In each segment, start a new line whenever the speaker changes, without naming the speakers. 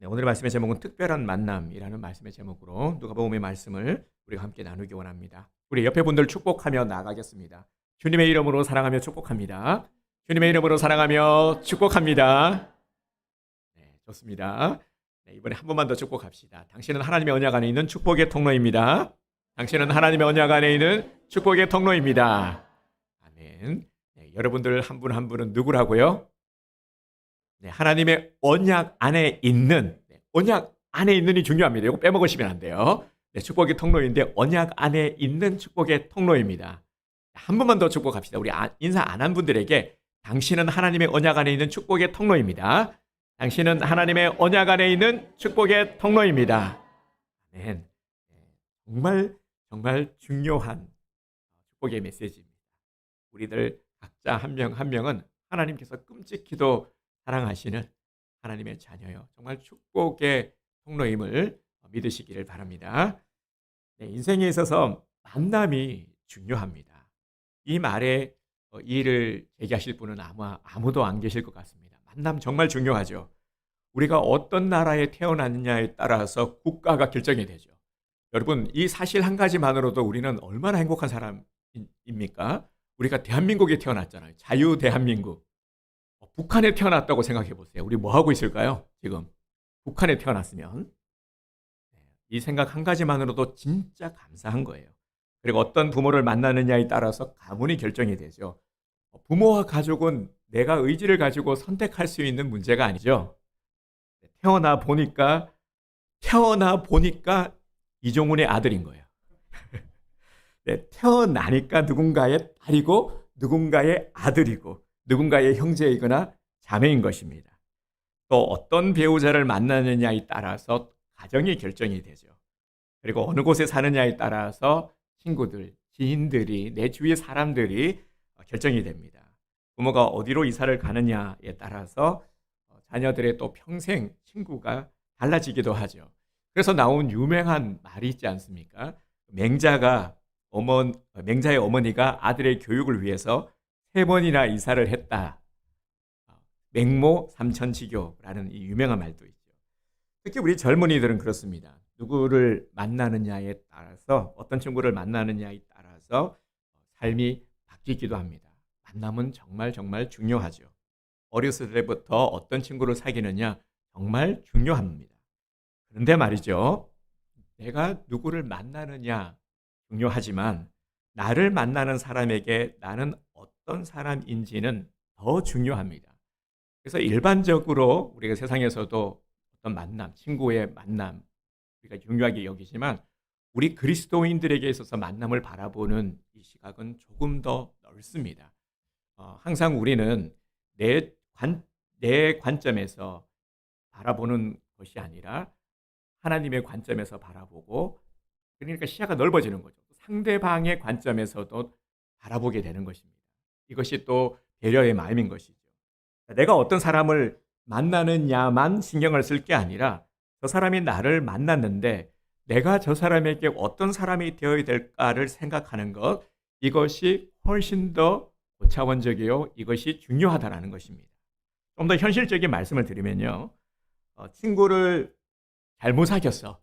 네, 오늘의 말씀의 제목은 특별한 만남이라는 말씀의 제목으로 누가복음의 말씀을 우리가 함께 나누기 원합니다. 우리 옆에 분들 축복하며 나가겠습니다. 주님의 이름으로 사랑하며 축복합니다. 주님의 이름으로 사랑하며 축복합니다. 네, 좋습니다. 네, 이번에 한 번만 더 축복합시다. 당신은 하나님의 언약 안에 있는 축복의 통로입니다. 당신은 하나님의 언약 안에 있는 축복의 통로입니다. 아멘. 네, 여러분들 한 분 한 분은 누구라고요? 네, 하나님의 언약 안에 있는, 언약 안에 있는이 중요합니다. 이거 빼먹으시면 안 돼요. 네, 축복의 통로인데 언약 안에 있는 축복의 통로입니다. 한 번만 더 축복합시다. 우리 인사 안 한 분들에게 당신은 하나님의 언약 안에 있는 축복의 통로입니다. 당신은 하나님의 언약 안에 있는 축복의 통로입니다. 아멘. 정말 정말 중요한 축복의 메시지입니다. 우리들 각자 한 명 한 명은 하나님께서 끔찍히도 사랑하시는 하나님의 자녀요. 정말 축복의 통로임을 믿으시기를 바랍니다. 네, 인생에 있어서 만남이 중요합니다. 이 말에 이의를 제기하실 분은 아마 아무도 안 계실 것 같습니다. 만남 정말 중요하죠. 우리가 어떤 나라에 태어났느냐에 따라서 국가가 결정이 되죠. 여러분, 이 사실 한 가지만으로도 우리는 얼마나 행복한 사람입니까? 우리가 대한민국에 태어났잖아요. 자유 대한민국. 북한에 태어났다고 생각해 보세요. 우리 뭐 하고 있을까요? 지금 북한에 태어났으면 이 생각 한 가지만으로도 진짜 감사한 거예요. 그리고 어떤 부모를 만나느냐에 따라서 가문이 결정이 되죠. 부모와 가족은 내가 의지를 가지고 선택할 수 있는 문제가 아니죠. 태어나 보니까 이종훈의 아들인 거예요. 네, 태어나니까 누군가의 딸이고 누군가의 아들이고 누군가의 형제이거나 자매인 것입니다. 또 어떤 배우자를 만나느냐에 따라서 가정이 결정이 되죠. 그리고 어느 곳에 사느냐에 따라서 친구들, 지인들이, 내 주위의 사람들이 결정이 됩니다. 부모가 어디로 이사를 가느냐에 따라서 자녀들의 또 평생 친구가 달라지기도 하죠. 그래서 나온 유명한 말이 있지 않습니까? 맹자의 어머니가 아들의 교육을 위해서 3번이나 이사를 했다. 맹모 삼천지교라는 이 유명한 말도 있죠. 특히 우리 젊은이들은 그렇습니다. 누구를 만나느냐에 따라서, 어떤 친구를 만나느냐에 따라서 삶이 바뀌기도 합니다. 만남은 정말 정말 중요하죠. 어렸을 때부터 어떤 친구를 사귀느냐 정말 중요합니다. 그런데 말이죠. 내가 누구를 만나느냐 중요하지만 나를 만나는 사람에게 나는 어떤 사람인지는 더 중요합니다. 그래서 일반적으로 우리가 세상에서도 어떤 만남, 친구의 만남 우리가 중요하게 여기지만 우리 그리스도인들에게 있어서 만남을 바라보는 이 시각은 조금 더 넓습니다. 항상 우리는 내 관점에서 바라보는 것이 아니라 하나님의 관점에서 바라보고, 그러니까 시야가 넓어지는 거죠. 상대방의 관점에서도 바라보게 되는 것입니다. 이것이 또 배려의 마음인 것이죠. 내가 어떤 사람을 만나느냐만 신경을 쓸 게 아니라 저 사람이 나를 만났는데 내가 저 사람에게 어떤 사람이 되어야 될까를 생각하는 것, 이것이 훨씬 더 고차원적이요, 이것이 중요하다는 것입니다. 좀 더 현실적인 말씀을 드리면요. 친구를 잘못 사귀었어.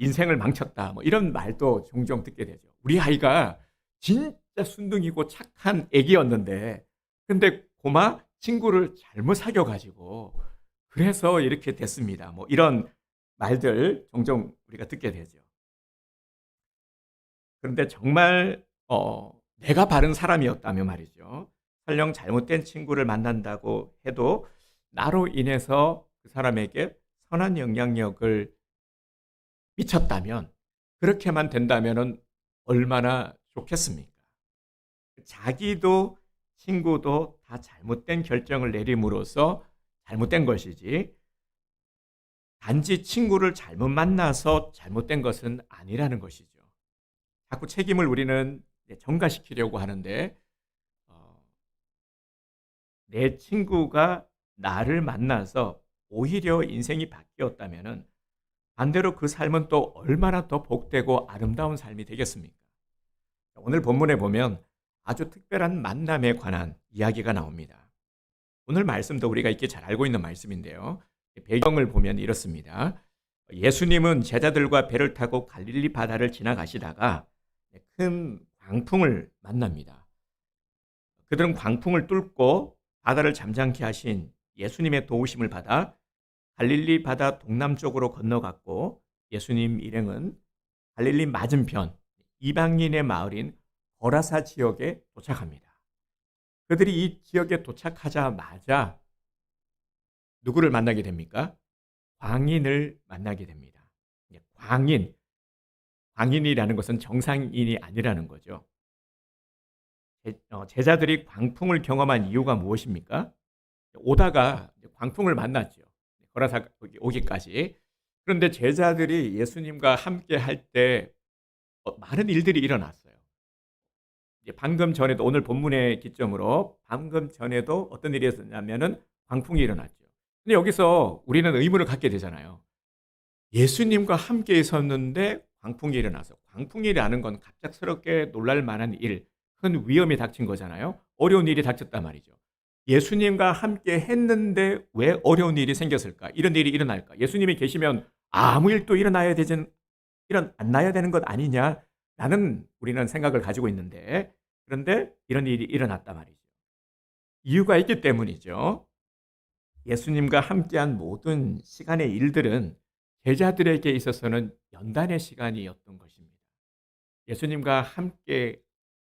인생을 망쳤다. 이런 말도 종종 듣게 되죠. 우리 아이가 진짜 순둥이고 착한 애기였는데, 근데 고마 친구를 잘못 사귀어가지고 그래서 이렇게 됐습니다. 이런 말들 종종 우리가 듣게 되죠. 그런데 정말 내가 바른 사람이었다면 말이죠. 설령 잘못된 친구를 만난다고 해도 나로 인해서 그 사람에게 선한 영향력을 미쳤다면, 그렇게만 된다면 얼마나 좋겠습니까? 자기도 친구도 다 잘못된 결정을 내림으로써 잘못된 것이지, 단지 친구를 잘못 만나서 잘못된 것은 아니라는 것이죠. 자꾸 책임을 우리는 전가시키려고 하는데, 내 친구가 나를 만나서 오히려 인생이 바뀌었다면 반대로 그 삶은 또 얼마나 더 복되고 아름다운 삶이 되겠습니까? 오늘 본문에 보면 아주 특별한 만남에 관한 이야기가 나옵니다. 오늘 말씀도 우리가 익히 잘 알고 있는 말씀인데요. 배경을 보면 이렇습니다. 예수님은 제자들과 배를 타고 갈릴리 바다를 지나가시다가 큰 광풍을 만납니다. 그들은 광풍을 뚫고 바다를 잠잠케 하신 예수님의 도우심을 받아 갈릴리 바다 동남쪽으로 건너갔고, 예수님 일행은 갈릴리 맞은편 이방인의 마을인 거라사 지역에 도착합니다. 그들이 이 지역에 도착하자마자 누구를 만나게 됩니까? 광인을 만나게 됩니다. 광인이라는 것은 정상인이 아니라는 거죠. 제자들이 광풍을 경험한 이유가 무엇입니까? 오다가 광풍을 만났죠. 거라사 오기까지. 그런데 제자들이 예수님과 함께 할 때 많은 일들이 일어났어요. 방금 전에도, 오늘 본문의 기점으로 방금 전에도 어떤 일이 있었냐면은 광풍이 일어났죠. 근데 여기서 우리는 의문을 갖게 되잖아요. 예수님과 함께 있었는데 광풍이 일어나서, 광풍이라는 건 갑작스럽게 놀랄 만한 일, 큰 위험이 닥친 거잖아요. 어려운 일이 닥쳤단 말이죠. 예수님과 함께 했는데 왜 어려운 일이 생겼을까? 이런 일이 일어날까? 예수님이 계시면 아무 일도 일어나야 되는 것 아니냐라는 우리는 생각을 가지고 있는데, 그런데 이런 일이 일어났단 말이죠. 이유가 있기 때문이죠. 예수님과 함께한 모든 시간의 일들은 제자들에게 있어서는 연단의 시간이었던 것입니다. 예수님과 함께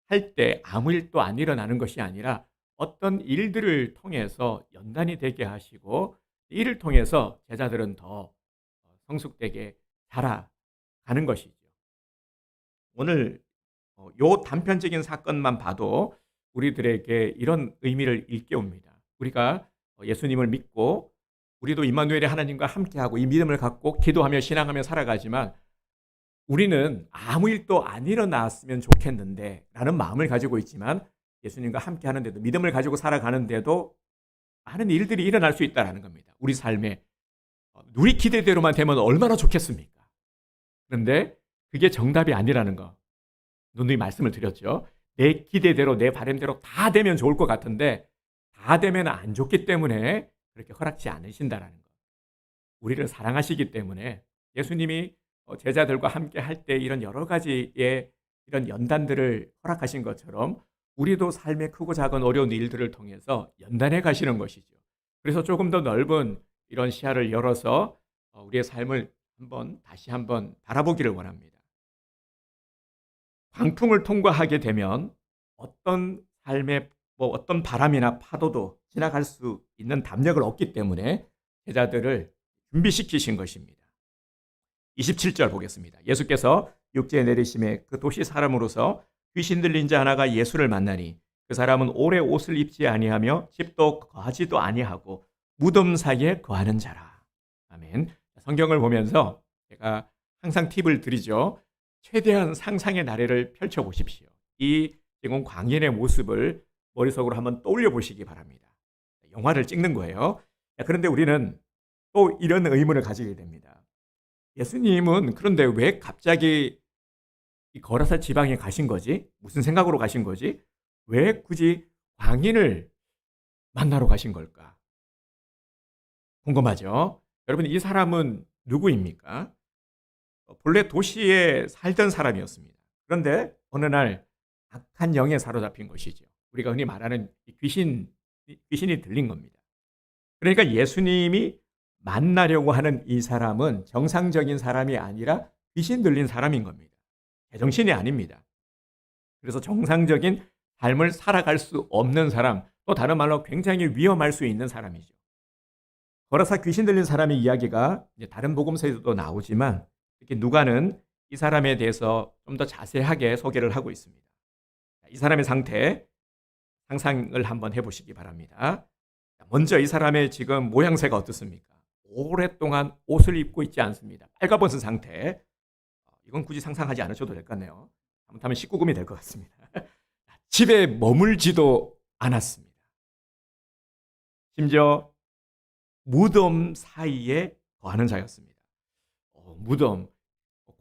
할 때 아무 일도 안 일어나는 것이 아니라 어떤 일들을 통해서 연단이 되게 하시고, 이를 통해서 제자들은 더 성숙되게 자라가는 것이죠. 오늘 요 단편적인 사건만 봐도 우리들에게 이런 의미를 일깨웁니다. 우리가 예수님을 믿고 우리도 임마누엘의 하나님과 함께하고 이 믿음을 갖고 기도하며 신앙하며 살아가지만, 우리는 아무 일도 안 일어났으면 좋겠는데 라는 마음을 가지고 있지만, 예수님과 함께 하는데도, 믿음을 가지고 살아가는데도 많은 일들이 일어날 수 있다는 겁니다. 우리 삶에 우리 기대대로만 되면 얼마나 좋겠습니까? 그런데 그게 정답이 아니라는 거, 누누이 말씀을 드렸죠. 내 기대대로, 내 바람대로 다 되면 좋을 것 같은데 다 되면 안 좋기 때문에 그렇게 허락지 않으신다는 거. 우리를 사랑하시기 때문에 예수님이 제자들과 함께 할 때 이런 여러 가지의 이런 연단들을 허락하신 것처럼, 우리도 삶의 크고 작은 어려운 일들을 통해서 연단해 가시는 것이죠. 그래서 조금 더 넓은 이런 시야를 열어서 우리의 삶을 다시 한번 바라보기를 원합니다. 광풍을 통과하게 되면 어떤 삶의 어떤 바람이나 파도도 지나갈 수 있는 담력을 얻기 때문에 제자들을 준비시키신 것입니다. 27절 보겠습니다. 예수께서 육지에 내리심에 그 도시 사람으로서 귀신 들린 자 하나가 예수를 만나니, 그 사람은 오래 옷을 입지 아니하며 집도 거하지도 아니하고 무덤 사이에 거하는 자라. 아멘. 성경을 보면서 제가 항상 팁을 드리죠. 최대한 상상의 나래를 펼쳐 보십시오. 이 지금 광인의 모습을 머릿속으로 한번 떠올려 보시기 바랍니다. 영화를 찍는 거예요. 그런데 우리는 또 이런 의문을 가지게 됩니다. 예수님은 그런데 왜 갑자기 이 거라사 지방에 가신 거지? 무슨 생각으로 가신 거지? 왜 굳이 광인을 만나러 가신 걸까? 궁금하죠? 여러분, 이 사람은 누구입니까? 본래 도시에 살던 사람이었습니다. 그런데 어느 날 악한 영에 사로잡힌 것이죠. 우리가 흔히 말하는 귀신이 들린 겁니다. 그러니까 예수님이 만나려고 하는 이 사람은 정상적인 사람이 아니라 귀신 들린 사람인 겁니다. 제정신이 아닙니다. 그래서 정상적인 삶을 살아갈 수 없는 사람, 또 다른 말로 굉장히 위험할 수 있는 사람이죠. 거라사 귀신 들린 사람의 이야기가 이제 다른 복음서에도 나오지만, 이렇게 누가는 이 사람에 대해서 좀 더 자세하게 소개를 하고 있습니다. 이 사람의 상태 상상을 한번 해보시기 바랍니다. 먼저 이 사람의 지금 모양새가 어떻습니까? 오랫동안 옷을 입고 있지 않습니다. 빨가벗은 상태. 이건 굳이 상상하지 않으셔도 될 것 같네요. 잘못하면 19금이 될 것 같습니다. 집에 머물지도 않았습니다. 심지어 무덤 사이에 거하는 자였습니다. 무덤,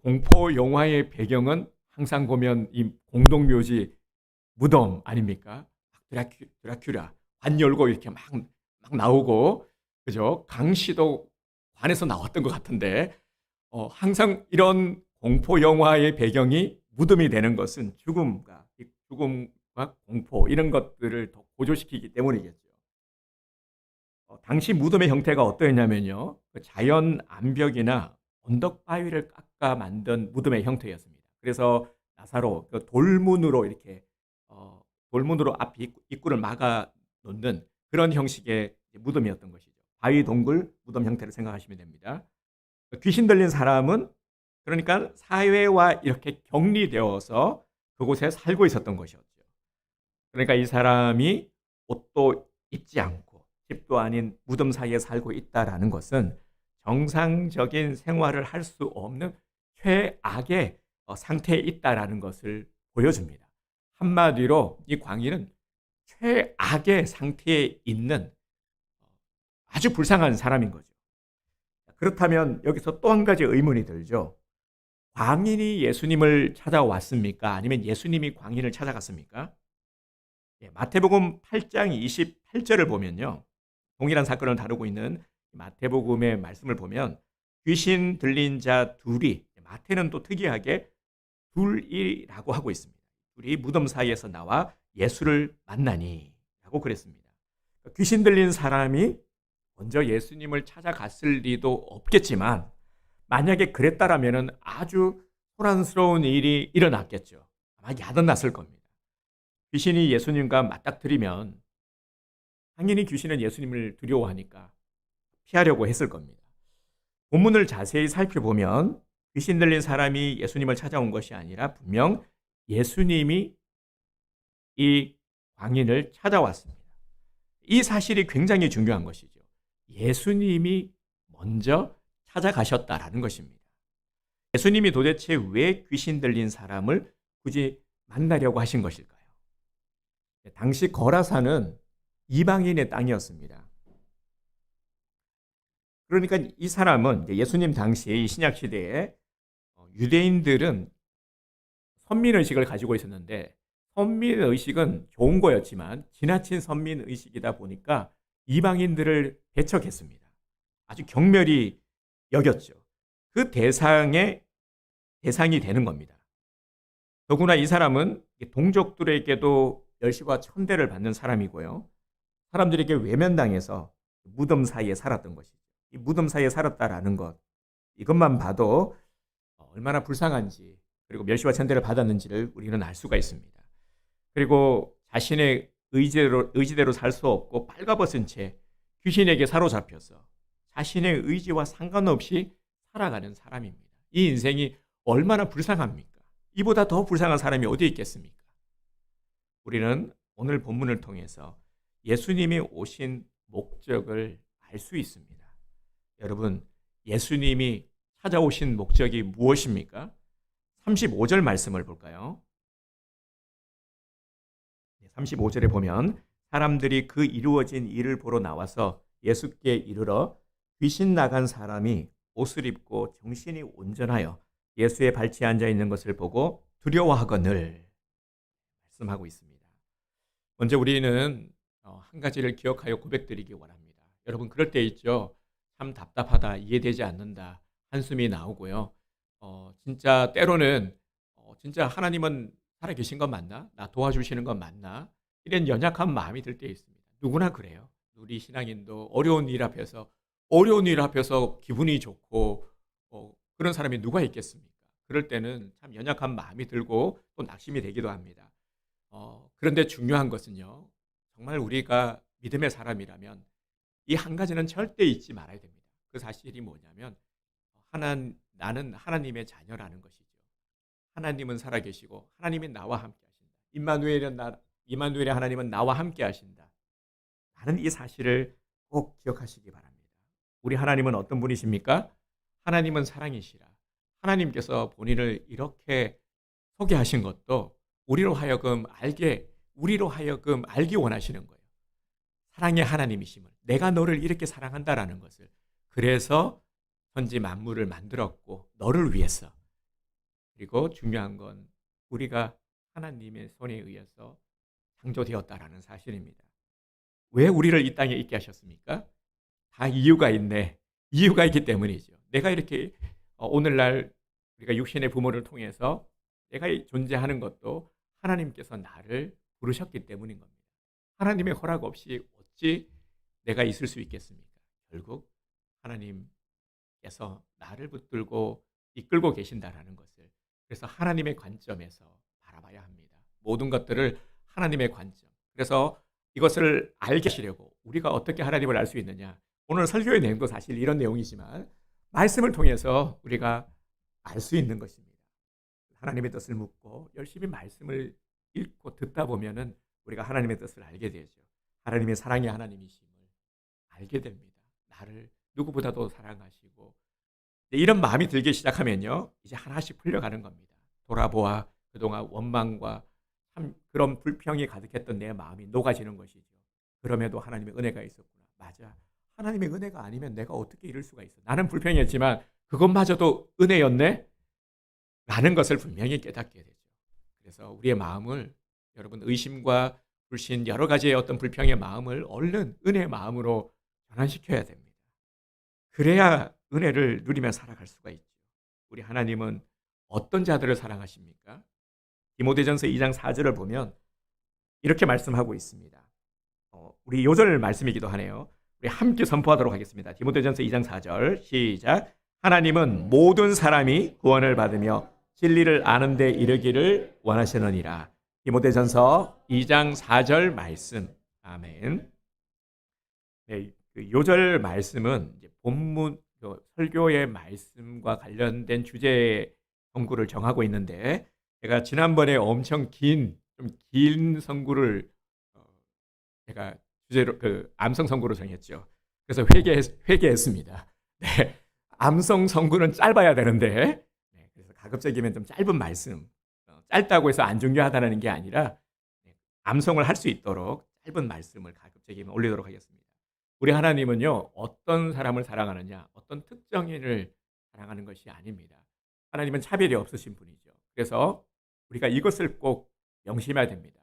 공포 영화의 배경은 항상 보면 이 공동묘지 무덤 아닙니까? 드라큘라 관 열고 이렇게 막 나오고, 그죠? 강시도 안에서 나왔던 것 같은데 항상 이런 공포 영화의 배경이 무덤이 되는 것은 죽음과 공포 이런 것들을 더 고조시키기 때문이겠죠. 당시 무덤의 형태가 어떠했냐면요. 그 자연 암벽이나 언덕 바위를 깎아 만든 무덤의 형태였습니다. 그래서 나사로 그 돌문으로 이렇게 어, 돌문으로 앞 입구를 막아 놓는 그런 형식의 무덤이었던 것이죠. 바위 동굴 무덤 형태를 생각하시면 됩니다. 귀신 들린 사람은 그러니까 사회와 이렇게 격리되어서 그곳에 살고 있었던 것이었죠. 그러니까 이 사람이 옷도 입지 않고 집도 아닌 무덤 사이에 살고 있다라는 것은 정상적인 생활을 할 수 없는 최악의 상태에 있다라는 것을 보여줍니다. 한마디로 이 광인은 최악의 상태에 있는 아주 불쌍한 사람인 거죠. 그렇다면 여기서 또 한 가지 의문이 들죠. 광인이 예수님을 찾아왔습니까? 아니면 예수님이 광인을 찾아갔습니까? 마태복음 8장 28절을 보면요. 동일한 사건을 다루고 있는 마태복음의 말씀을 보면 귀신 들린 자 둘이, 마태는 또 특이하게 둘이라고 하고 있습니다. 둘이 무덤 사이에서 나와 예수를 만나니 라고 그랬습니다. 귀신 들린 사람이 먼저 예수님을 찾아갔을 리도 없겠지만 만약에 그랬다라면 아주 소란스러운 일이 일어났겠죠. 아마 야단났을 겁니다. 귀신이 예수님과 맞닥뜨리면 당연히 귀신은 예수님을 두려워하니까 피하려고 했을 겁니다. 본문을 자세히 살펴보면 귀신 들린 사람이 예수님을 찾아온 것이 아니라 분명 예수님이 이 광인을 찾아왔습니다. 이 사실이 굉장히 중요한 것이죠. 예수님이 먼저 찾아가셨다라는 것입니다. 예수님이 도대체 왜 귀신 들린 사람을 굳이 만나려고 하신 것일까요? 당시 거라사는 이방인의 땅이었습니다. 그러니까 이 사람은 예수님 당시에 이 신약 시대에 유대인들은 선민의식을 가지고 있었는데 선민의식은 좋은 거였지만 지나친 선민의식이다 보니까 이방인들을 배척했습니다. 아주 경멸히 여겼죠. 그 대상이 되는 겁니다. 더구나 이 사람은 동족들에게도 멸시와 천대를 받는 사람이고요. 사람들에게 외면당해서 무덤 사이에 살았던 것이죠. 이 무덤 사이에 살았다라는 것, 이것만 봐도 얼마나 불쌍한지 그리고 멸시와 천대를 받았는지를 우리는 알 수가 있습니다. 그리고 자신의 의지대로 살 수 없고 빨가벗은 채 귀신에게 사로잡혀서 자신의 의지와 상관없이 살아가는 사람입니다. 이 인생이 얼마나 불쌍합니까? 이보다 더 불쌍한 사람이 어디 있겠습니까? 우리는 오늘 본문을 통해서 예수님이 오신 목적을 알 수 있습니다. 여러분, 예수님이 찾아오신 목적이 무엇입니까? 35절 말씀을 볼까요? 35절에 보면 사람들이 그 이루어진 일을 보러 나와서 예수께 이르러 귀신 나간 사람이 옷을 입고 정신이 온전하여 예수의 발치에 앉아 있는 것을 보고 두려워하거늘 말씀하고 있습니다. 먼저 우리는 한 가지를 기억하여 고백드리기 원합니다. 여러분 그럴 때 있죠. 참 답답하다, 이해되지 않는다, 한숨이 나오고요. 진짜 때로는 진짜 하나님은 살아계신 건 맞나? 나 도와주시는 건 맞나? 이런 연약한 마음이 들 때 있습니다. 누구나 그래요. 우리 신앙인도 어려운 일 앞에서 기분이 좋고 그런 사람이 누가 있겠습니까? 그럴 때는 참 연약한 마음이 들고 또 낙심이 되기도 합니다. 그런데 중요한 것은요. 정말 우리가 믿음의 사람이라면 이 한 가지는 절대 잊지 말아야 됩니다. 그 사실이 뭐냐면 나는 하나님의 자녀라는 것이죠. 하나님은 살아계시고 하나님이 나와 함께 하신다. 임마누엘의 하나님은 나와 함께 하신다. 나는 이 사실을 꼭 기억하시기 바랍니다. 우리 하나님은 어떤 분이십니까? 하나님은 사랑이시라. 하나님께서 본인을 이렇게 소개하신 것도 우리로 하여금 알기 원하시는 거예요. 사랑의 하나님이심을, 내가 너를 이렇게 사랑한다라는 것을. 그래서 천지 만물을 만들었고 너를 위해서. 그리고 중요한 건 우리가 하나님의 손에 의해서 창조되었다라는 사실입니다. 왜 우리를 이 땅에 있게 하셨습니까? 다 이유가 있네. 이유가 있기 때문이죠. 내가 이렇게 오늘날 우리가 육신의 부모를 통해서 내가 존재하는 것도 하나님께서 나를 부르셨기 때문인 겁니다. 하나님의 허락 없이 어찌 내가 있을 수 있겠습니까? 결국 하나님께서 나를 붙들고 이끌고 계신다라는 것을, 그래서 하나님의 관점에서 바라봐야 합니다. 모든 것들을 하나님의 관점. 그래서 이것을 알게 하시려고 우리가 어떻게 하나님을 알 수 있느냐. 오늘 설교의 내용도 사실 이런 내용이지만 말씀을 통해서 우리가 알 수 있는 것입니다. 하나님의 뜻을 묻고 열심히 말씀을 읽고 듣다 보면은 우리가 하나님의 뜻을 알게 되죠. 하나님의 사랑의 하나님이심을 알게 됩니다. 나를 누구보다도 사랑하시고, 이런 마음이 들기 시작하면요, 이제 하나씩 풀려가는 겁니다. 돌아보아 그동안 원망과 참 그런 불평이 가득했던 내 마음이 녹아지는 것이죠. 그럼에도 하나님의 은혜가 있었구나. 맞아. 하나님의 은혜가 아니면 내가 어떻게 이럴 수가 있어. 나는 불평했지만 그것마저도 은혜였네? 라는 것을 분명히 깨닫게 되죠. 그래서 우리의 마음을, 여러분, 의심과 불신, 여러 가지의 어떤 불평의 마음을 얼른 은혜의 마음으로 전환시켜야 됩니다. 그래야 은혜를 누리며 살아갈 수가 있죠. 우리 하나님은 어떤 자들을 사랑하십니까? 디모데전서 2장 4절을 보면 이렇게 말씀하고 있습니다. 우리 요절 말씀이기도 하네요. 우리 함께 선포하도록 하겠습니다. 디모데전서 2장 4절 시작. 하나님은 모든 사람이 구원을 받으며 진리를 아는 데 이르기를 원하시느니라. 디모데전서 2장 4절 말씀. 아멘. 네, 그 요절 말씀은 이제 본문 설교의 말씀과 관련된 주제 선구를 정하고 있는데, 제가 지난번에 엄청 긴 선구를 제가 주제로 암성 선구로 정했죠. 그래서 회개했습니다. 네, 암성 선구는 짧아야 되는데, 네, 그래서 가급적이면 좀 짧은 말씀, 짧다고 해서 안 중요하다는 게 아니라 암송을 할 수 있도록 짧은 말씀을 가급적이면 올리도록 하겠습니다. 우리 하나님은요, 어떤 사람을 사랑하느냐, 어떤 특정인을 사랑하는 것이 아닙니다. 하나님은 차별이 없으신 분이죠. 그래서 우리가 이것을 꼭 명심해야 됩니다.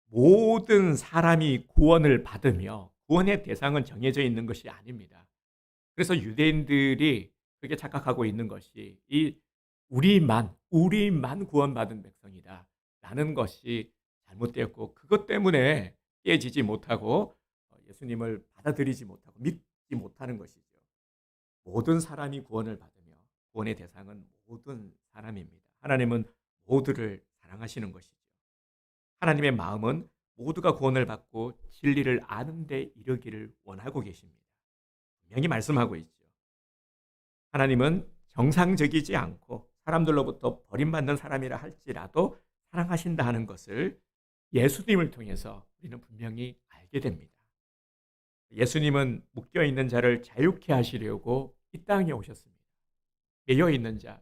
모든 사람이 구원을 받으며 구원의 대상은 정해져 있는 것이 아닙니다. 그래서 유대인들이 그렇게 착각하고 있는 것이 우리만 구원받은 백성이다 라는 것이 잘못되었고, 그것 때문에 깨지지 못하고 예수님을 받아들이지 못하고 믿지 못하는 것이죠. 모든 사람이 구원을 받으며 구원의 대상은 모든 사람입니다. 하나님은 모두를 사랑하시는 것이죠. 하나님의 마음은 모두가 구원을 받고 진리를 아는 데 이르기를 원하고 계십니다. 분명히 말씀하고 있죠. 하나님은 정상적이지 않고 사람들로부터 버림받는 사람이라 할지라도 사랑하신다 하는 것을 예수님을 통해서 우리는 분명히 알게 됩니다. 예수님은 묶여있는 자를 자유케 하시려고 이 땅에 오셨습니다. 매여있는 자,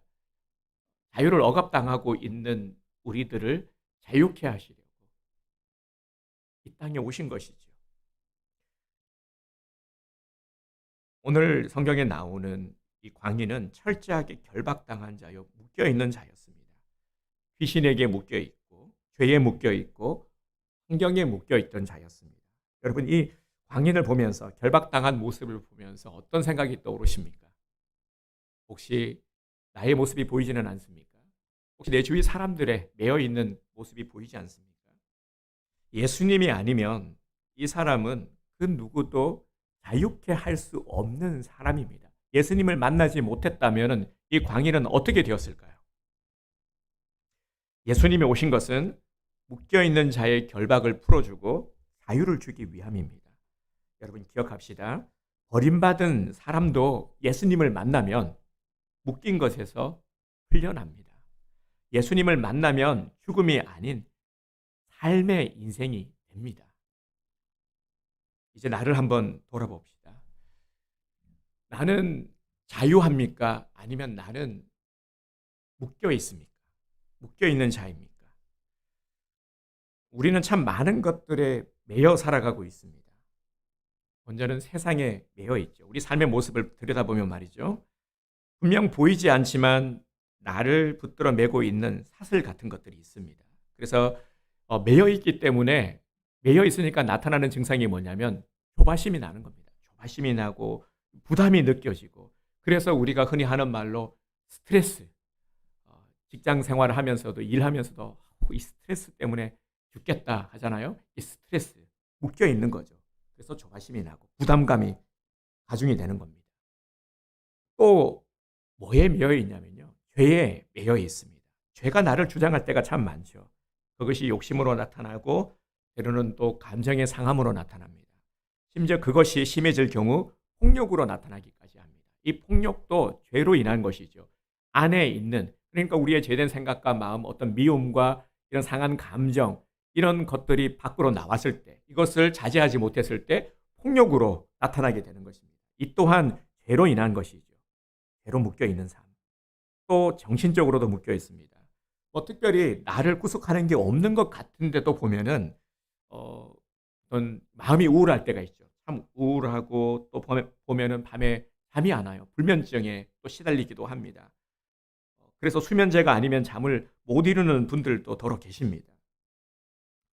자유를 억압당하고 있는 우리들을 자유케 하시려고 이 땅에 오신 것이죠. 오늘 성경에 나오는 이 광인은 철저하게 결박당한 자요, 묶여있는 자였습니다. 귀신에게 묶여있고 죄에 묶여있고 환경에 묶여있던 자였습니다. 여러분, 이 광인을 보면서, 결박당한 모습을 보면서 어떤 생각이 떠오르십니까? 혹시 나의 모습이 보이지는 않습니까? 혹시 내 주위 사람들의 매여있는 모습이 보이지 않습니까? 예수님이 아니면 이 사람은 그 누구도 자유케 할 수 없는 사람입니다. 예수님을 만나지 못했다면 이 광인은 어떻게 되었을까요? 예수님이 오신 것은 묶여있는 자의 결박을 풀어주고 자유를 주기 위함입니다. 여러분, 기억합시다. 버림받은 사람도 예수님을 만나면 묶인 것에서 풀려납니다. 예수님을 만나면 죽음이 아닌 삶의 인생이 됩니다. 이제 나를 한번 돌아봅시다. 나는 자유합니까? 아니면 나는 묶여 있습니까? 묶여 있는 자입니까? 우리는 참 많은 것들에 매여 살아가고 있습니다. 먼저는 세상에 매여 있죠. 우리 삶의 모습을 들여다보면 말이죠. 분명 보이지 않지만 나를 붙들어 매고 있는 사슬 같은 것들이 있습니다. 그래서 매여 있기 때문에, 매여 있으니까 나타나는 증상이 뭐냐면 조바심이 나는 겁니다. 조바심이 나고 부담이 느껴지고 그래서 우리가 흔히 하는 말로 스트레스, 직장 생활을 하면서도 일하면서도 이 스트레스 때문에 죽겠다 하잖아요. 이 스트레스 묶여 있는 거죠. 그래서 조바심이 나고 부담감이 가중이 되는 겁니다. 또 뭐에 매여 있냐면요. 죄에 매여 있습니다. 죄가 나를 주장할 때가 참 많죠. 그것이 욕심으로 나타나고 때로는 또 감정의 상함으로 나타납니다. 심지어 그것이 심해질 경우 폭력으로 나타나기까지 합니다. 이 폭력도 죄로 인한 것이죠. 안에 있는 그러니까 우리의 죄된 생각과 마음, 어떤 미움과 이런 상한 감정 이런 것들이 밖으로 나왔을 때 이것을 자제하지 못했을 때 폭력으로 나타나게 되는 것입니다. 이 또한 죄로 인한 것이죠. 죄로 묶여 있는 삶. 또 정신적으로도 묶여 있습니다. 특별히 나를 구속하는 게 없는 것 같은데도 보면은 어떤 마음이 우울할 때가 있죠. 참 우울하고 또 보면은 밤에 잠이 안 와요. 불면증에 또 시달리기도 합니다. 그래서 수면제가 아니면 잠을 못 이루는 분들도 더러 계십니다.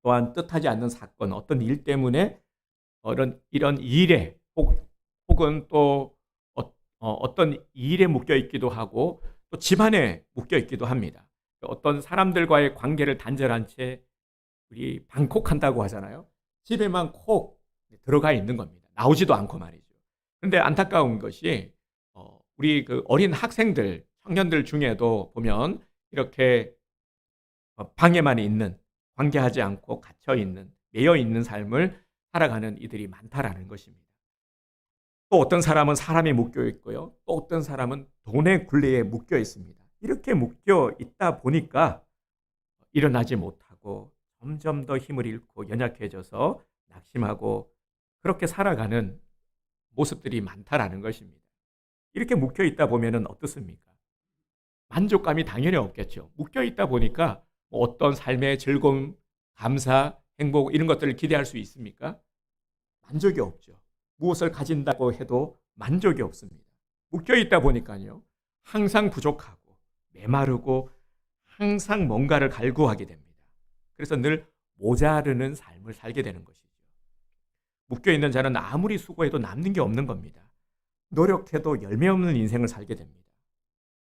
또한 뜻하지 않는 사건, 어떤 일 때문에 이런 일에 혹은 또 어떤 일에 묶여 있기도 하고 또 집안에 묶여 있기도 합니다. 어떤 사람들과의 관계를 단절한 채 우리 방콕한다고 하잖아요. 집에만 콕 들어가 있는 겁니다. 나오지도 않고 말이죠. 그런데 안타까운 것이 우리 그 어린 학생들, 청년들 중에도 보면 이렇게 방에만 있는, 관계하지 않고 갇혀 있는, 매여 있는 삶을 살아가는 이들이 많다라는 것입니다. 또 어떤 사람은 사람에 묶여 있고요. 또 어떤 사람은 돈의 굴레에 묶여 있습니다. 이렇게 묶여 있다 보니까 일어나지 못하고 점점 더 힘을 잃고 연약해져서 낙심하고 그렇게 살아가는 모습들이 많다라는 것입니다. 이렇게 묶여 있다 보면은 어떻습니까? 만족감이 당연히 없겠죠. 묶여 있다 보니까 어떤 삶의 즐거움, 감사, 행복 이런 것들을 기대할 수 있습니까? 만족이 없죠. 무엇을 가진다고 해도 만족이 없습니다. 묶여 있다 보니까요. 항상 부족하고 메마르고 항상 뭔가를 갈구하게 됩니다. 그래서 늘 모자르는 삶을 살게 되는 것이죠. 묶여 있는 자는 아무리 수고해도 남는 게 없는 겁니다. 노력해도 열매 없는 인생을 살게 됩니다.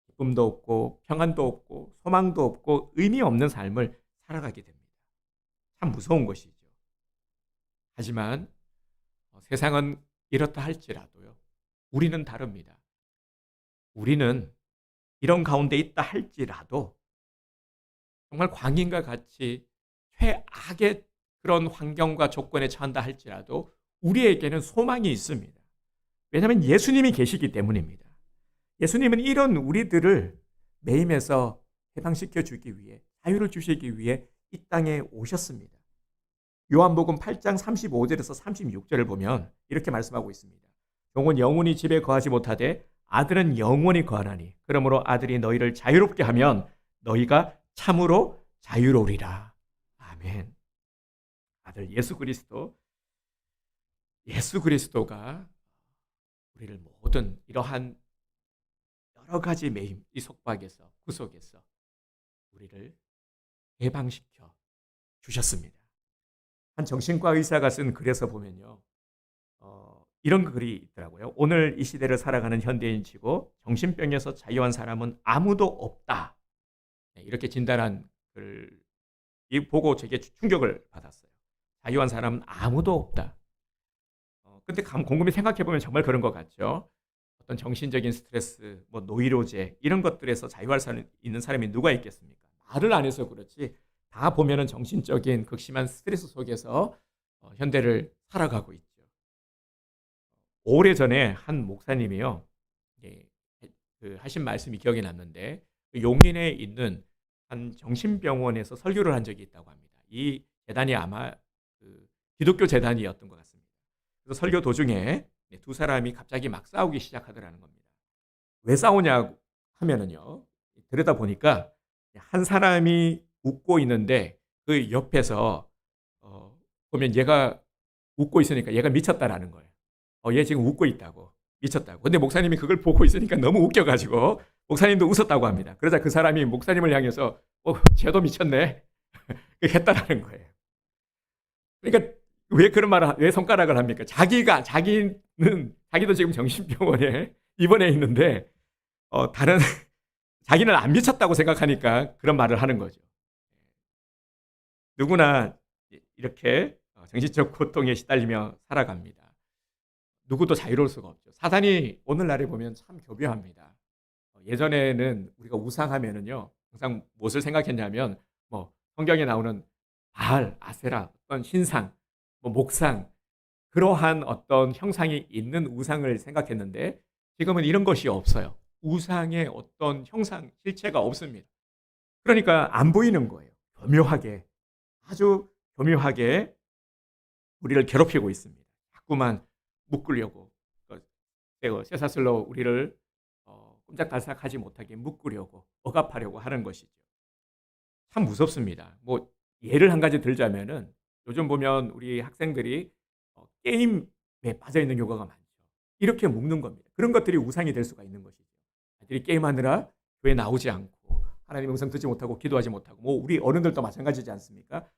기쁨도 없고 평안도 없고 소망도 없고 의미 없는 삶을 살아가게 됩니다. 참 무서운 것이죠. 하지만 세상은 이렇다 할지라도요. 우리는 다릅니다. 우리는 이런 가운데 있다 할지라도 정말 광인과 같이 최악의 그런 환경과 조건에 처한다 할지라도 우리에게는 소망이 있습니다. 왜냐하면 예수님이 계시기 때문입니다. 예수님은 이런 우리들을 매임에서 해방시켜 주기 위해 자유를 주시기 위해 이 땅에 오셨습니다. 요한복음 8장 35절에서 36절을 보면 이렇게 말씀하고 있습니다. 종은 영원히 집에 거하지 못하되 아들은 영원히 거하나니 그러므로 아들이 너희를 자유롭게 하면 너희가 참으로 자유로우리라. 아멘. 아들 예수 그리스도가 우리를 모든 이러한 여러 가지 매임, 이 속박에서 구속에서 우리를 해방시켜 주셨습니다. 한 정신과 의사가 쓴 글에서 보면요. 이런 글이 있더라고요. 오늘 이 시대를 살아가는 현대인치고 정신병에서 자유한 사람은 아무도 없다. 이렇게 진단한 글을 보고 제게 충격을 받았어요. 자유한 사람은 아무도 없다. 근데 곰곰이 생각해보면 정말 그런 것 같죠. 어떤 정신적인 스트레스, 노이로제 이런 것들에서 자유할 수 있는 사람이 누가 있겠습니까? 말을 안 해서 그렇지 다 보면은 정신적인 극심한 스트레스 속에서 현대를 살아가고 있죠. 오래전에 한 목사님이요. 하신 말씀이 기억이 났는데 용인에 있는 한 정신병원에서 설교를 한 적이 있다고 합니다. 이 재단이 아마 기독교 재단이었던 것 같습니다. 그래서 설교 도중에 두 사람이 갑자기 막 싸우기 시작하더라는 겁니다. 왜 싸우냐 하면은요. 들여다보니까 한 사람이 웃고 있는데 그 옆에서 보면 얘가 웃고 있으니까 얘가 미쳤다라는 거예요. 얘 지금 웃고 있다고. 미쳤다고. 근데 목사님이 그걸 보고 있으니까 너무 웃겨가지고 목사님도 웃었다고 합니다. 그러자 그 사람이 목사님을 향해서 쟤도 미쳤네. 했다라는 거예요. 그러니까 왜 그런 말을 왜 손가락을 합니까? 자기는 자기도 지금 정신병원에 입원해 있는데 다른 자기는 안 미쳤다고 생각하니까 그런 말을 하는 거죠. 누구나 이렇게 정신적 고통에 시달리며 살아갑니다. 누구도 자유로울 수가 없죠. 사단이 오늘날에 보면 참 교묘합니다. 예전에는 우리가 우상하면은요, 항상 무엇을 생각했냐면, 뭐, 성경에 나오는 바알, 아세라, 어떤 신상, 뭐, 목상, 그러한 어떤 형상이 있는 우상을 생각했는데, 지금은 이런 것이 없어요. 우상의 어떤 형상, 실체가 없습니다. 그러니까 안 보이는 거예요. 교묘하게, 아주 교묘하게 우리를 괴롭히고 있습니다. 자꾸만 묶으려고, 쇠사슬로 우리를 꼼짝달싹하지 못하게 묶으려고, 억압하려고 하는 것이죠. 참 무섭습니다. 뭐 예를 한 가지 들자면은 요즘 보면 우리 학생들이 게임에 빠져 있는 경우가 많죠. 이렇게 묶는 겁니다. 그런 것들이 우상이 될 수가 있는 것이죠. 아이들이 게임하느라 교회 나오지 않고 하나님 음성 듣지 못하고 기도하지 못하고, 뭐 우리 어른들도 마찬가지지 않습니까?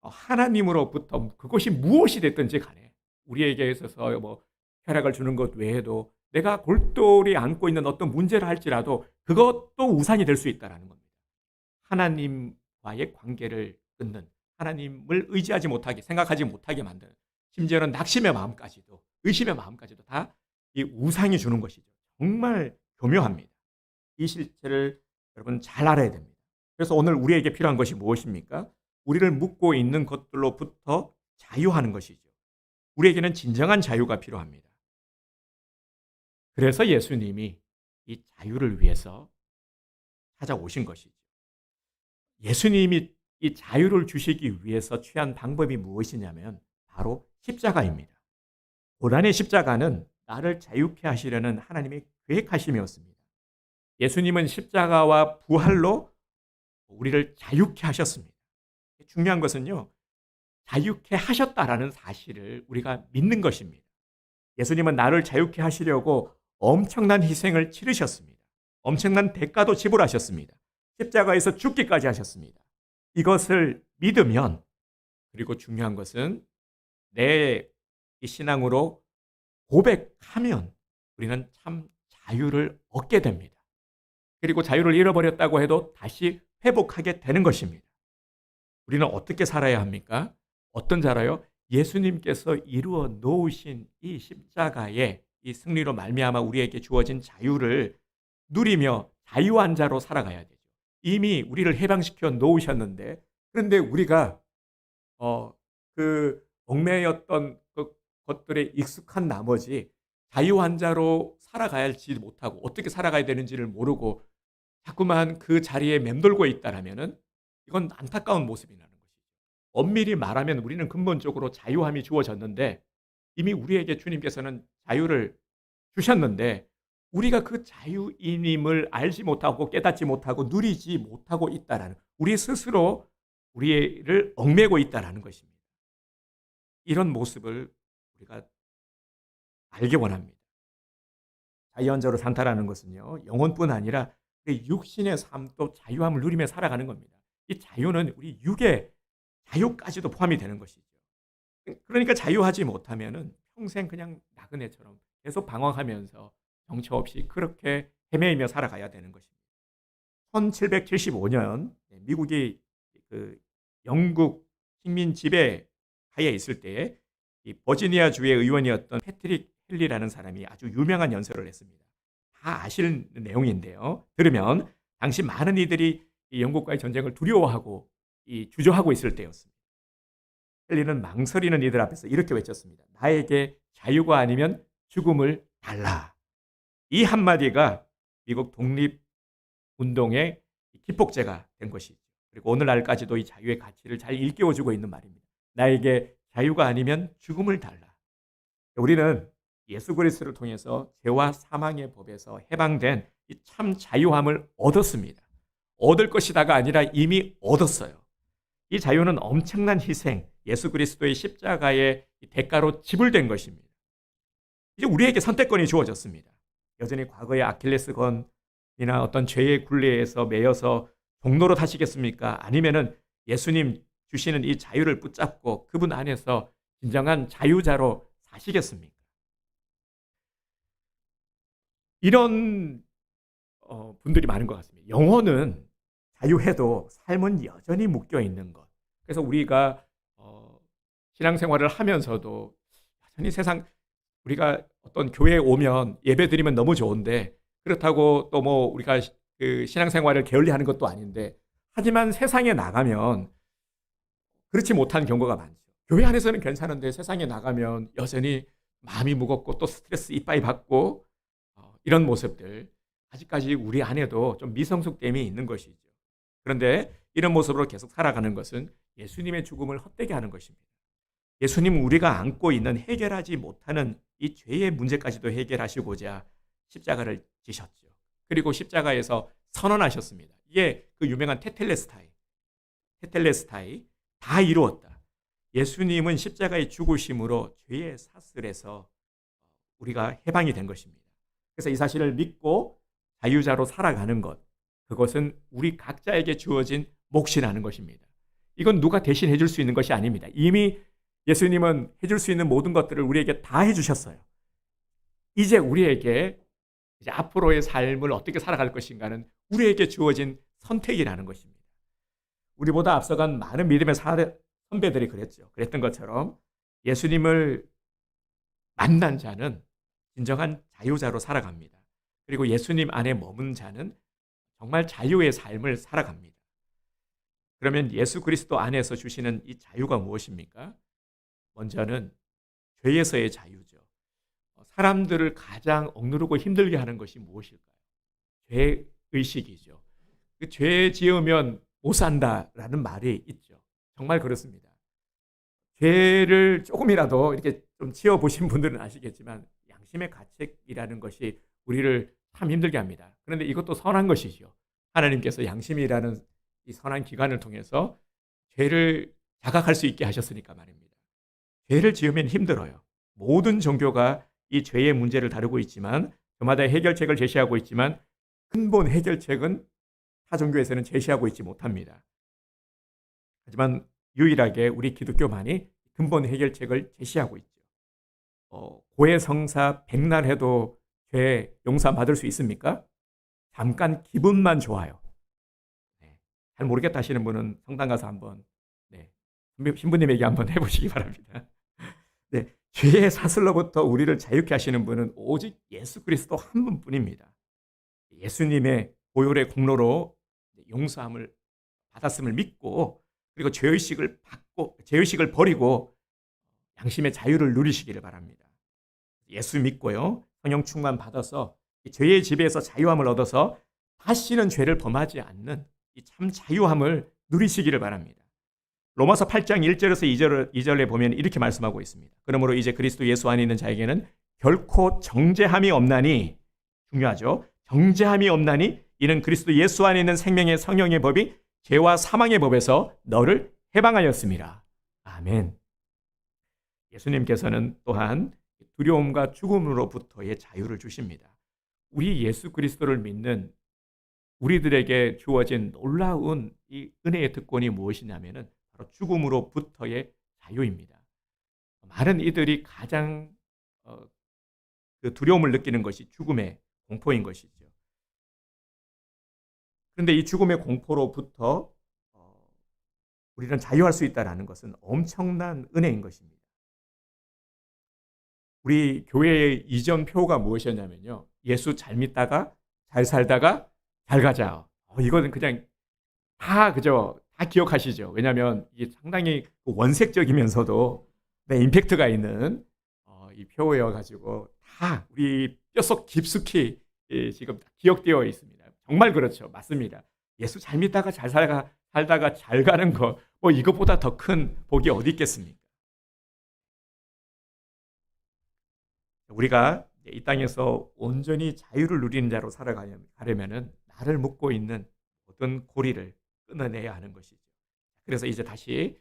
하나님으로부터 그것이 무엇이 됐든지 간에 우리에게 있어서 뭐 쾌락을 주는 것 외에도 내가 골똘히 안고 있는 어떤 문제를 할지라도 그것도 우상이 될 수 있다는 겁니다. 하나님과의 관계를 끊는, 하나님을 의지하지 못하게, 생각하지 못하게 만드는, 심지어는 낙심의 마음까지도, 의심의 마음까지도 다 이 우상이 주는 것이죠. 정말 교묘합니다. 이 실체를 여러분 잘 알아야 됩니다. 그래서 오늘 우리에게 필요한 것이 무엇입니까? 우리를 묶고 있는 것들로부터 자유하는 것이죠. 우리에게는 진정한 자유가 필요합니다. 그래서 예수님이 이 자유를 위해서 찾아오신 것이죠. 예수님이 이 자유를 주시기 위해서 취한 방법이 무엇이냐면 바로 십자가입니다. 고난의 십자가는 나를 자유케 하시려는 하나님의 계획하심이었습니다. 예수님은 십자가와 부활로 우리를 자유케 하셨습니다. 중요한 것은요, 자유케 하셨다라는 사실을 우리가 믿는 것입니다. 예수님은 나를 자유케 하시려고 엄청난 희생을 치르셨습니다. 엄청난 대가도 지불하셨습니다. 십자가에서 죽기까지 하셨습니다. 이것을 믿으면, 그리고 중요한 것은 내 신앙으로 고백하면 우리는 참 자유를 얻게 됩니다. 그리고 자유를 잃어버렸다고 해도 다시 회복하게 되는 것입니다. 우리는 어떻게 살아야 합니까? 어떤 자라요? 예수님께서 이루어 놓으신 이 십자가의 이 승리로 말미암아 우리에게 주어진 자유를 누리며 자유한 자로 살아가야 되죠. 이미 우리를 해방시켜 놓으셨는데, 그런데 우리가 그 얽매였던 그 것들에 익숙한 나머지 자유한 자로 살아가야 할지 못하고 어떻게 살아가야 되는지를 모르고 자꾸만 그 자리에 맴돌고 있다라면은 이건 안타까운 모습이라는 것이죠. 엄밀히 말하면 우리는 근본적으로 자유함이 주어졌는데 이미 우리에게 주님께서는 자유를 주셨는데 우리가 그 자유인임을 알지 못하고 깨닫지 못하고 누리지 못하고 있다라는, 우리 스스로 우리를 얽매고 있다라는 것입니다. 이런 모습을 우리가 알기 원합니다. 자유한자로 산다라는 것은요, 영혼뿐 아니라 육신의 삶도 자유함을 누리며 살아가는 겁니다. 이 자유는 우리 육의 자유까지도 포함이 되는 것이죠. 그러니까 자유하지 못하면은 평생 그냥 나그네처럼 계속 방황하면서 정처 없이 그렇게 헤매이며 살아가야 되는 것입니다. 1775년 미국이 그 영국 식민 지배 하에 있을 때에 이 버지니아 주의 의원이었던 패트릭 헨리라는 사람이 아주 유명한 연설을 했습니다. 다 아실 내용인데요. 들으면 당시 많은 이들이 이 영국과의 전쟁을 두려워하고 주저하고 있을 때였습니다. 헨리는 망설이는 이들 앞에서 이렇게 외쳤습니다. 나에게 자유가 아니면 죽음을 달라. 이 한마디가 미국 독립운동의 기폭제가 된 것이죠. 그리고 오늘날까지도 이 자유의 가치를 잘 일깨워주고 있는 말입니다. 나에게 자유가 아니면 죽음을 달라. 우리는 예수 그리스도를 통해서 죄와 사망의 법에서 해방된 이 참 자유함을 얻었습니다. 얻을 것이다가 아니라 이미 얻었어요. 이 자유는 엄청난 희생, 예수 그리스도의 십자가의 대가로 지불된 것입니다. 이제 우리에게 선택권이 주어졌습니다. 여전히 과거의 아킬레스건이나 어떤 죄의 굴레에서 매여서 종로로 타시겠습니까? 아니면은 예수님 주시는 이 자유를 붙잡고 그분 안에서 진정한 자유자로 사시겠습니까? 이런 분들이 많은 것 같습니다. 영혼은 자유해도 삶은 여전히 묶여 있는 것. 그래서 우리가 신앙생활을 하면서도 여전히 세상 우리가 어떤 교회에 오면 예배드리면 너무 좋은데 그렇다고 또 뭐 우리가 그 신앙생활을 게을리하는 것도 아닌데 하지만 세상에 나가면 그렇지 못한 경우가 많죠. 교회 안에서는 괜찮은데 세상에 나가면 여전히 마음이 무겁고 또 스트레스 이빠이 받고 이런 모습들 아직까지 우리 안에도 좀 미성숙됨이 있는 것이죠. 그런데 이런 모습으로 계속 살아가는 것은 예수님의 죽음을 헛되게 하는 것입니다. 예수님은 우리가 안고 있는 해결하지 못하는 이 죄의 문제까지도 해결하시고자 십자가를 지셨죠. 그리고 십자가에서 선언하셨습니다. 이게 그 유명한 테텔레스타이 다 이루었다. 예수님은 십자가의 죽으심으로 죄의 사슬에서 우리가 해방이 된 것입니다. 그래서 이 사실을 믿고 자유자로 살아가는 것, 그것은 우리 각자에게 주어진 몫이라는 것입니다. 이건 누가 대신 해줄 수 있는 것이 아닙니다. 이미 예수님은 해줄 수 있는 모든 것들을 우리에게 다 해주셨어요. 이제 우리에게 이제 앞으로의 삶을 어떻게 살아갈 것인가는 우리에게 주어진 선택이라는 것입니다. 우리보다 앞서간 많은 믿음의 선배들이 그랬던 것처럼 예수님을 만난 자는 진정한 자유자로 살아갑니다. 그리고 예수님 안에 머문 자는 정말 자유의 삶을 살아갑니다. 그러면 예수 그리스도 안에서 주시는 이 자유가 무엇입니까? 먼저는 죄에서의 자유죠. 사람들을 가장 억누르고 힘들게 하는 것이 무엇일까요? 죄의식이죠. 그 죄 지으면 못 산다라는 말이 있죠. 정말 그렇습니다. 죄를 조금이라도 이렇게 좀 지어보신 분들은 아시겠지만 양심의 가책이라는 것이 우리를 참 힘들게 합니다. 그런데 이것도 선한 것이죠. 하나님께서 양심이라는 이 선한 기관을 통해서 죄를 자각할 수 있게 하셨으니까 말입니다. 죄를 지으면 힘들어요. 모든 종교가 이 죄의 문제를 다루고 있지만 저마다 해결책을 제시하고 있지만 근본 해결책은 타 종교에서는 제시하고 있지 못합니다. 하지만 유일하게 우리 기독교만이 근본 해결책을 제시하고 있죠. 고해성사 백날 해도 죄 용서받을 수 있습니까? 잠깐 기분만 좋아요. 잘 모르겠다 하시는 분은 성당 가서 한번 신부님에게 한번 해보시기 바랍니다. 네, 죄의 사슬로부터 우리를 자유케 하시는 분은 오직 예수 그리스도 한 분뿐입니다. 예수님의 보혈의 공로로 용서함을 받았음을 믿고 그리고 죄의식을 버리고 양심의 자유를 누리시기를 바랍니다. 예수 믿고요, 성령 충만 받아서 죄의 지배에서 자유함을 얻어서 다시는 죄를 범하지 않는 이 참 자유함을 누리시기를 바랍니다. 로마서 8장 1절에서 2절에 보면 이렇게 말씀하고 있습니다. 그러므로 이제 그리스도 예수 안에 있는 자에게는 결코 정죄함이 없나니, 중요하죠. 정죄함이 없나니 이는 그리스도 예수 안에 있는 생명의 성령의 법이 죄와 사망의 법에서 너를 해방하였습니다. 아멘. 예수님께서는 또한 두려움과 죽음으로부터의 자유를 주십니다. 우리 예수 그리스도를 믿는 우리들에게 주어진 놀라운 이 은혜의 특권이 무엇이냐면은 바로 죽음으로부터의 자유입니다. 많은 이들이 가장 그 두려움을 느끼는 것이 죽음의 공포인 것이죠. 그런데 이 죽음의 공포로부터 우리는 자유할 수 있다는 것은 엄청난 은혜인 것입니다. 우리 교회의 이전 표가 무엇이었냐면요, 예수 잘 믿다가 잘 살다가 잘 가자. 이거는 그냥 다 기억하시죠. 왜냐하면 이게 상당히 원색적이면서도 임팩트가 있는 이 표여가지고 다 우리 뼛속 깊숙이 지금 기억되어 있습니다. 정말 그렇죠. 맞습니다. 예수 잘 믿다가 잘 살다가 잘 가는 거, 이것보다 더 큰 복이 어디 있겠습니까? 우리가 이 땅에서 온전히 자유를 누리는 자로 살아가려면 나를 묶고 있는 모든 고리를 끊어내야 하는 것이죠. 그래서 이제 다시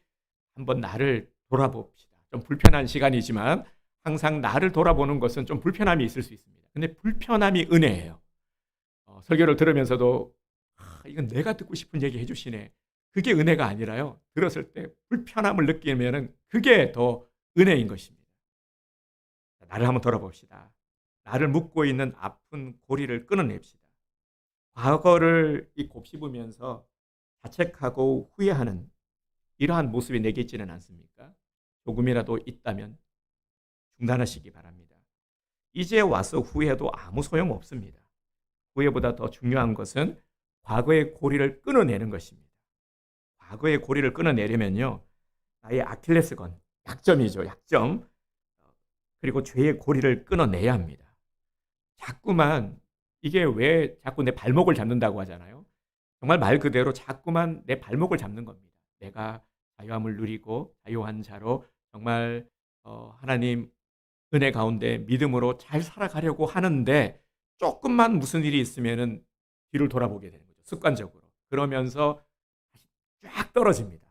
한번 나를 돌아봅시다. 좀 불편한 시간이지만 항상 나를 돌아보는 것은 좀 불편함이 있을 수 있습니다. 근데 불편함이 은혜예요. 설교를 들으면서도 이건 내가 듣고 싶은 얘기 해주시네. 그게 은혜가 아니라요, 들었을 때 불편함을 느끼면 그게 더 은혜인 것입니다. 나를 한번 돌아봅시다. 나를 묶고 있는 아픈 고리를 끊어냅시다. 과거를 곱씹으면서 자책하고 후회하는 이러한 모습이 내게 있지는 않습니까? 조금이라도 있다면 중단하시기 바랍니다. 이제 와서 후회해도 아무 소용 없습니다. 후회보다 더 중요한 것은 과거의 고리를 끊어내는 것입니다. 과거의 고리를 끊어내려면요, 나의 아킬레스건, 약점이죠, 약점. 그리고 죄의 고리를 끊어내야 합니다. 자꾸만, 이게 왜 자꾸 내 발목을 잡는다고 하잖아요. 정말 말 그대로 자꾸만 내 발목을 잡는 겁니다. 내가 자유함을 누리고 자유한 자로 정말 하나님 은혜 가운데 믿음으로 잘 살아가려고 하는데 조금만 무슨 일이 있으면은 뒤를 돌아보게 되는 거죠. 습관적으로. 그러면서 다시 쫙 떨어집니다.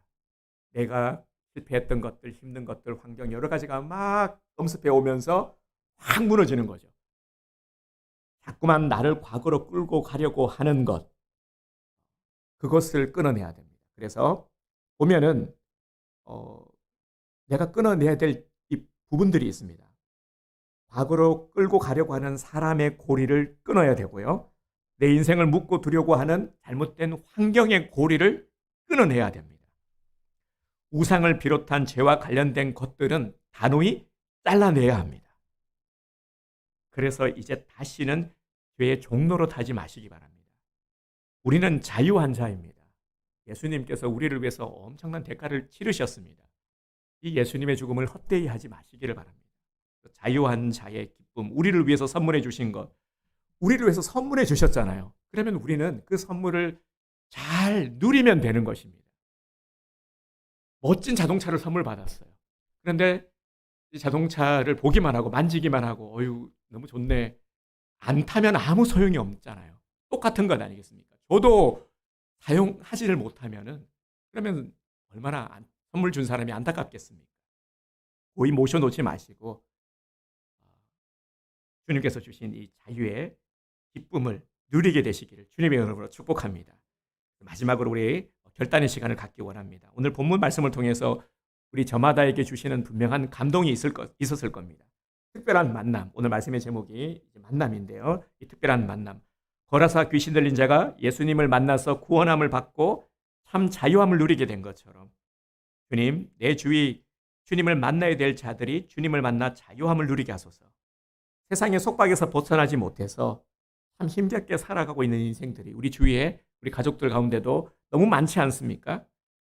내가 실패했던 것들, 힘든 것들, 환경 여러 가지가 막 엄습해 오면서 확 무너지는 거죠. 자꾸만 나를 과거로 끌고 가려고 하는 것, 그것을 끊어내야 됩니다. 그래서 보면은 내가 끊어내야 될 이 부분들이 있습니다. 과거로 끌고 가려고 하는 사람의 고리를 끊어야 되고요. 내 인생을 묶고 두려고 하는 잘못된 환경의 고리를 끊어내야 됩니다. 우상을 비롯한 죄와 관련된 것들은 단호히 잘라내야 합니다. 그래서 이제 다시는 죄의 종로로 타지 마시기 바랍니다. 우리는 자유한 자입니다. 예수님께서 우리를 위해서 엄청난 대가를 치르셨습니다. 이 예수님의 죽음을 헛되이 하지 마시기를 바랍니다. 자유한 자의 기쁨, 우리를 위해서 선물해 주신 것, 우리를 위해서 선물해 주셨잖아요. 그러면 우리는 그 선물을 잘 누리면 되는 것입니다. 멋진 자동차를 선물 받았어요. 그런데 이 자동차를 보기만 하고 만지기만 하고 어유 너무 좋네. 안 타면 아무 소용이 없잖아요. 똑같은 것 아니겠습니까? 저도 사용하지를 못하면은 그러면 얼마나 선물 준 사람이 안타깝겠습니까? 고이 모셔놓지 마시고 주님께서 주신 이 자유의 기쁨을 누리게 되시기를 주님의 이름으로 축복합니다. 마지막으로 우리 결단의 시간을 갖기 원합니다. 오늘 본문 말씀을 통해서 우리 저마다에게 주시는 분명한 감동이 있었을 겁니다. 특별한 만남, 오늘 말씀의 제목이 만남인데요. 이 특별한 만남, 거라사 귀신 들린 자가 예수님을 만나서 구원함을 받고 참 자유함을 누리게 된 것처럼 주님, 내 주위 주님을 만나야 될 자들이 주님을 만나 자유함을 누리게 하소서. 세상의 속박에서 벗어나지 못해서 참 힘겹게 살아가고 있는 인생들이 우리 주위에 우리 가족들 가운데도 너무 많지 않습니까?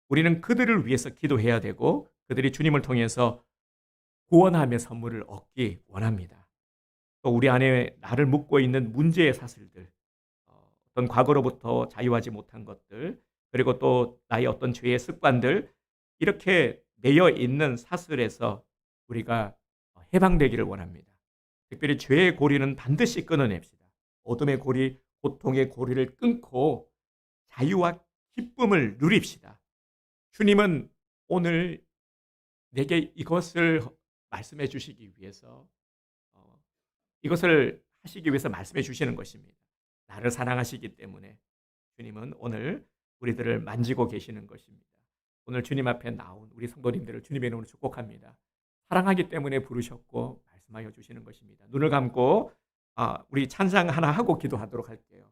우리는 그들을 위해서 기도해야 되고 그들이 주님을 통해서 구원함의 선물을 얻기 원합니다. 또 우리 안에 나를 묶고 있는 문제의 사슬들, 어떤 과거로부터 자유하지 못한 것들, 그리고 또 나의 어떤 죄의 습관들, 이렇게 매여 있는 사슬에서 우리가 해방되기를 원합니다. 특별히 죄의 고리는 반드시 끊어냅시다. 어둠의 고리, 고통의 고리를 끊고 자유와 기쁨을 누립시다. 주님은 오늘 내게 이것을 말씀해 주시기 위해서 이것을 하시기 위해서 말씀해 주시는 것입니다. 나를 사랑하시기 때문에 주님은 오늘 우리들을 만지고 계시는 것입니다. 오늘 주님 앞에 나온 우리 성도님들을 주님의 이름으로 축복합니다. 사랑하기 때문에 부르셨고 말씀하여 주시는 것입니다. 눈을 감고 우리 찬양 하나 하고 기도하도록 할게요.